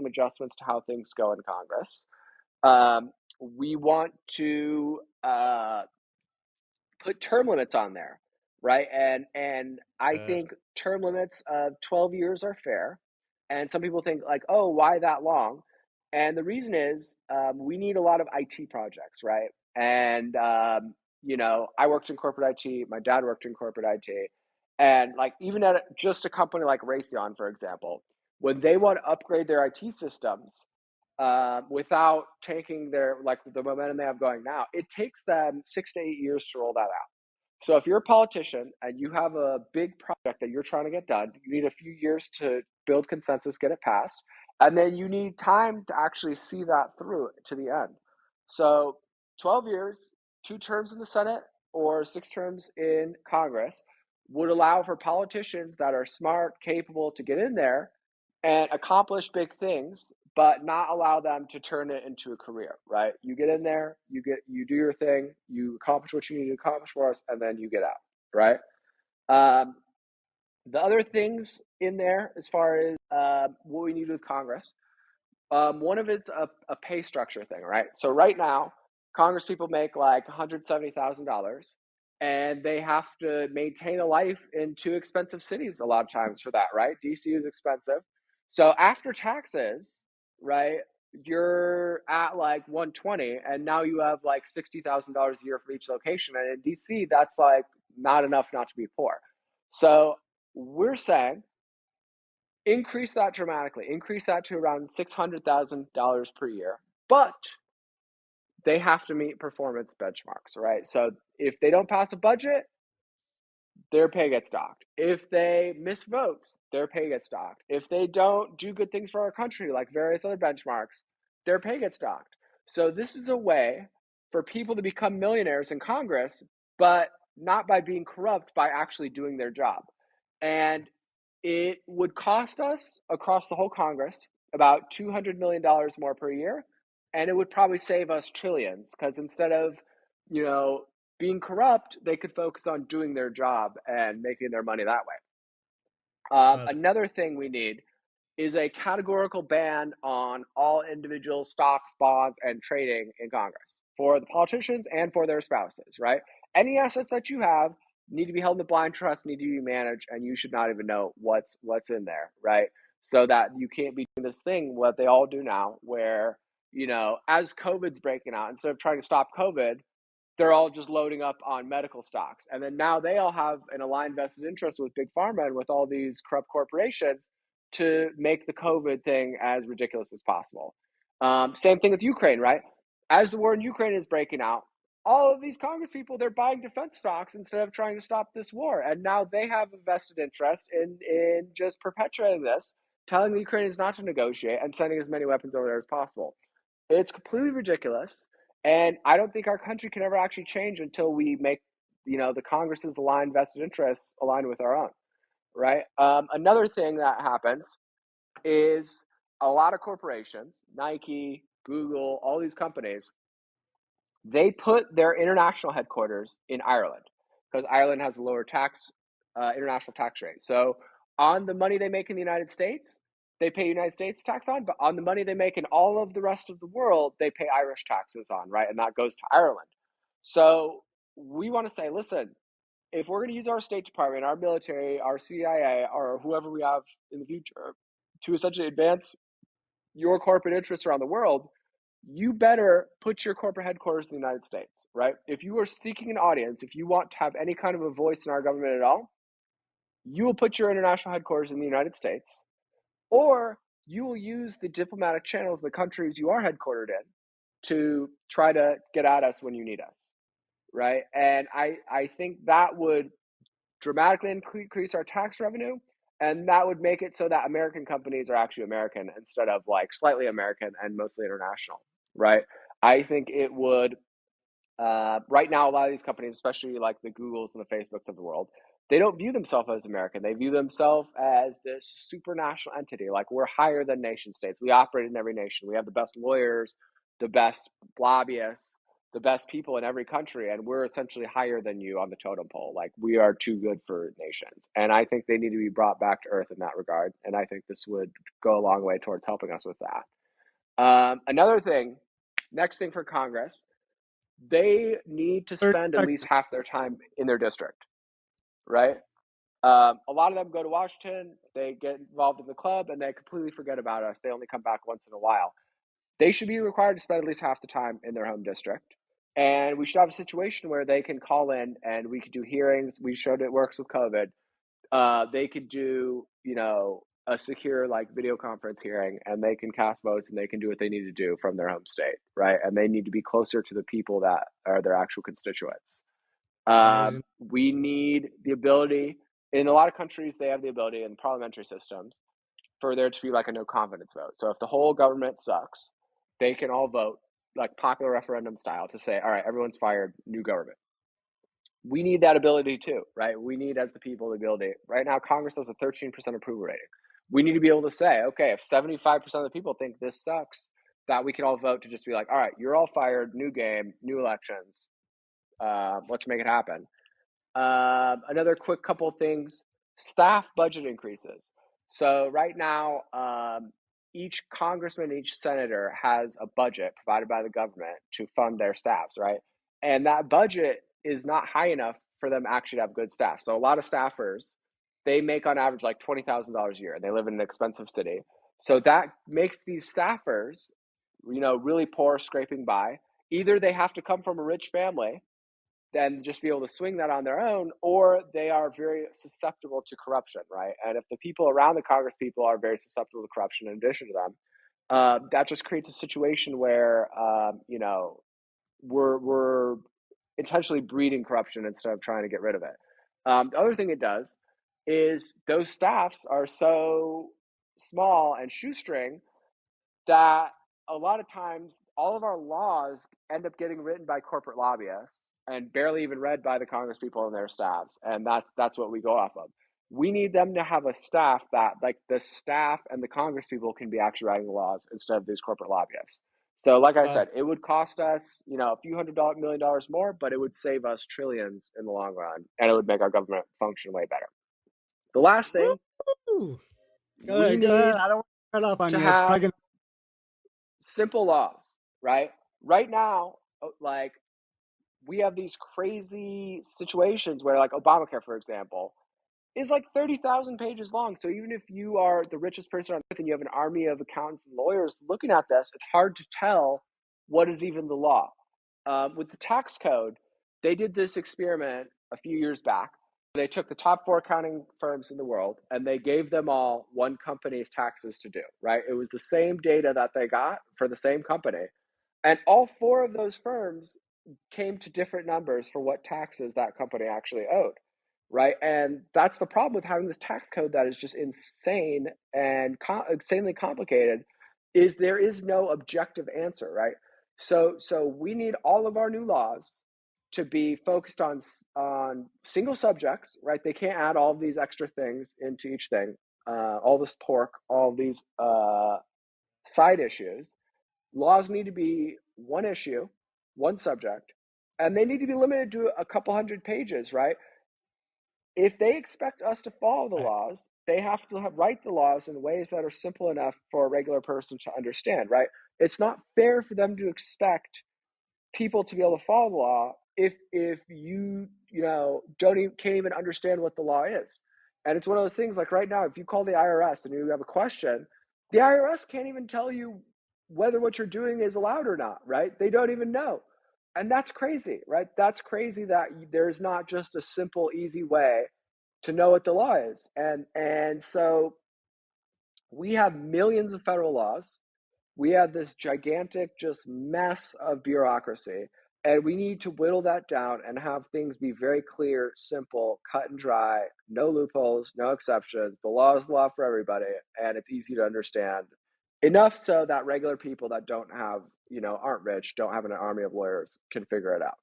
adjustments to how things go in Congress. We want to put term limits on there, right? And I Yes. think term limits of 12 years are fair. And some people think like, oh, why that long? And the reason is we need a lot of IT projects, right? And I worked in corporate IT. My dad worked in corporate IT, and like even at just a company like Raytheon, for example, when they want to upgrade their IT systems, without taking their like the momentum they have going now, it takes them 6 to 8 years to roll that out. So if you're a politician and you have a big project that you're trying to get done, you need a few years to build consensus, get it passed, and then you need time to actually see that through to the end. So 12 years, 2 terms in the Senate or 6 terms in Congress would allow for politicians that are smart, capable to get in there and accomplish big things, but not allow them to turn it into a career, right? You get in there, you do your thing, you accomplish what you need to accomplish for us, and then you get out, right? Um, the other things in there, as far as what we need with Congress, one of it's a pay structure thing, right? So right now, Congress people make like $170,000, and they have to maintain a life in two expensive cities a lot of times for that, right? DC is expensive. So after taxes, right, you're at like 120, and now you have like $60,000 a year for each location. And in DC, that's like not enough not to be poor. So we're saying increase that dramatically, increase that to around $600,000 per year. But they have to meet performance benchmarks, right? So if they don't pass a budget, their pay gets docked. If they miss votes, their pay gets docked. If they don't do good things for our country, like various other benchmarks, their pay gets docked. So this is a way for people to become millionaires in Congress, but not by being corrupt, by actually doing their job. And it would cost us across the whole Congress about $200 million more per year, and it would probably save us trillions because instead of, you know, being corrupt, they could focus on doing their job and making their money that way. Uh, Another thing we need is a categorical ban on all individual stocks, bonds, and trading in Congress for the politicians and for their spouses, right? Any assets that you have need to be held in the blind trust, need to be managed, and you should not even know what's in there, right? So that you can't be doing this thing, what they all do now, where, as COVID's breaking out, instead of trying to stop COVID, they're all just loading up on medical stocks. And then now they all have an aligned vested interest with Big Pharma and with all these corrupt corporations to make the COVID thing as ridiculous as possible. Same thing with Ukraine, right? As the war in Ukraine is breaking out, all of these Congress people, they're buying defense stocks instead of trying to stop this war. And now they have a vested interest in just perpetuating this, telling the Ukrainians not to negotiate and sending as many weapons over there as possible. It's completely ridiculous. And I don't think our country can ever actually change until we make, the Congress's aligned vested interests aligned with our own, right? Another thing that happens is a lot of corporations, Nike, Google, all these companies, they put their international headquarters in Ireland because Ireland has a lower international tax rate. So on the money they make in the United States, they pay United States tax on, but on the money they make in all of the rest of the world, they pay Irish taxes on, right? And that goes to Ireland. So we want to say, listen, if we're going to use our State Department, our military, our CIA, or whoever we have in the future to essentially advance your corporate interests around the world, you better put your corporate headquarters in the United States, right? If you are seeking an audience, if you want to have any kind of a voice in our government at all, you will put your international headquarters in the United States, or you will use the diplomatic channels, the countries you are headquartered in, to try to get at us when you need us, right? And I think that would dramatically increase our tax revenue, and that would make it so that American companies are actually American instead of like slightly American and mostly international, right? I think it would. Right now, a lot of these companies, especially like the Googles and the Facebooks of the world, they don't view themselves as American. They view themselves as this supranational entity. Like we're higher than nation states. We operate in every nation. We have the best lawyers, the best lobbyists, the best people in every country, and we're essentially higher than you on the totem pole. Like, we are too good for nations. And I think they need to be brought back to earth in that regard. And I think this would go a long way towards helping us with that. Another thing, next thing for Congress, they need to 30 spend at least seconds. half their time in their district, right? A lot of them go to Washington, they get involved in the club, and they completely forget about us. They only come back once in a while. They should be required to spend at least half the time in their home district. And we should have a situation where they can call in and we could do hearings. We showed it works with COVID. They could do, a secure like video conference hearing, and they can cast votes and they can do what they need to do from their home state, right? And they need to be closer to the people that are their actual constituents. Amazing. We need the ability, in a lot of countries, they have the ability in parliamentary systems for there to be like a no confidence vote. So if the whole government sucks, they can all vote like popular referendum style to say, all right, everyone's fired, new government. We need that ability too, right? We need, as the people, the ability. Right now, Congress has a 13% approval rating. We need to be able to say, okay, if 75% of the people think this sucks, that we can all vote to just be like, all right, you're all fired, new game, new elections. Let's make it happen. Another quick couple of things, staff budget increases. So right now, each congressman, each senator has a budget provided by the government to fund their staffs, right? And that budget is not high enough for them actually to have good staff. So a lot of staffers, they make on average like $20,000 a year, and they live in an expensive city. So that makes these staffers, really poor, scraping by. Either they have to come from a rich family then just be able to swing that on their own, or they are very susceptible to corruption, right? And if the people around the Congress people are very susceptible to corruption in addition to them, that just creates a situation where, we're intentionally breeding corruption instead of trying to get rid of it. The other thing it does is those staffs are so small and shoestring that a lot of times all of our laws end up getting written by corporate lobbyists and barely even read by the Congress people and their staffs. And that's what we go off of. We need them to have a staff that, like, the staff and the Congress people can be actually writing the laws instead of these corporate lobbyists. So, like I Uh, said, it would cost us, a few $100 million more, but it would save us trillions in the long run, and it would make our government function way better. The last thing, woo! Go we ahead. Go ahead. need I don't want to cut off on to you. It's have probably gonna. simple laws, right? Right now, like, we have these crazy situations where, like, Obamacare, for example, is like 30,000 pages long. So even if you are the richest person on earth and you have an army of accountants and lawyers looking at this, it's hard to tell what is even the law. With the tax code, they did this experiment a few years back. They took the top 4 accounting firms in the world and they gave them all one company's taxes to do, right? It was the same data that they got for the same company. And all 4 of those firms came to different numbers for what taxes that company actually owed, right? And that's the problem with having this tax code that is just insane and insanely complicated, is there is no objective answer, right? So we need all of our new laws to be focused on single subjects, right? They can't add all of these extra things into each thing, all this pork, all these side issues. Laws need to be one issue, one subject, and they need to be limited to a couple hundred pages, right? If they expect us to follow the Right. laws, they have to write the laws in ways that are simple enough for a regular person to understand, right? It's not fair for them to expect people to be able to follow the law if you don't even can't even understand what the law is. And it's one of those things, like, right now, if you call the IRS and you have a question, the IRS can't even tell you whether what you're doing is allowed or not, right? They don't even know. And that's crazy, right? That's crazy that there's not just a simple, easy way to know what the law is. And so we have millions of federal laws. We have this gigantic just mess of bureaucracy, and we need to whittle that down and have things be very clear, simple, cut and dry, no loopholes, no exceptions. The law is the law for everybody, and it's easy to understand enough so that regular people that don't have, aren't rich, don't have an army of lawyers, can figure it out.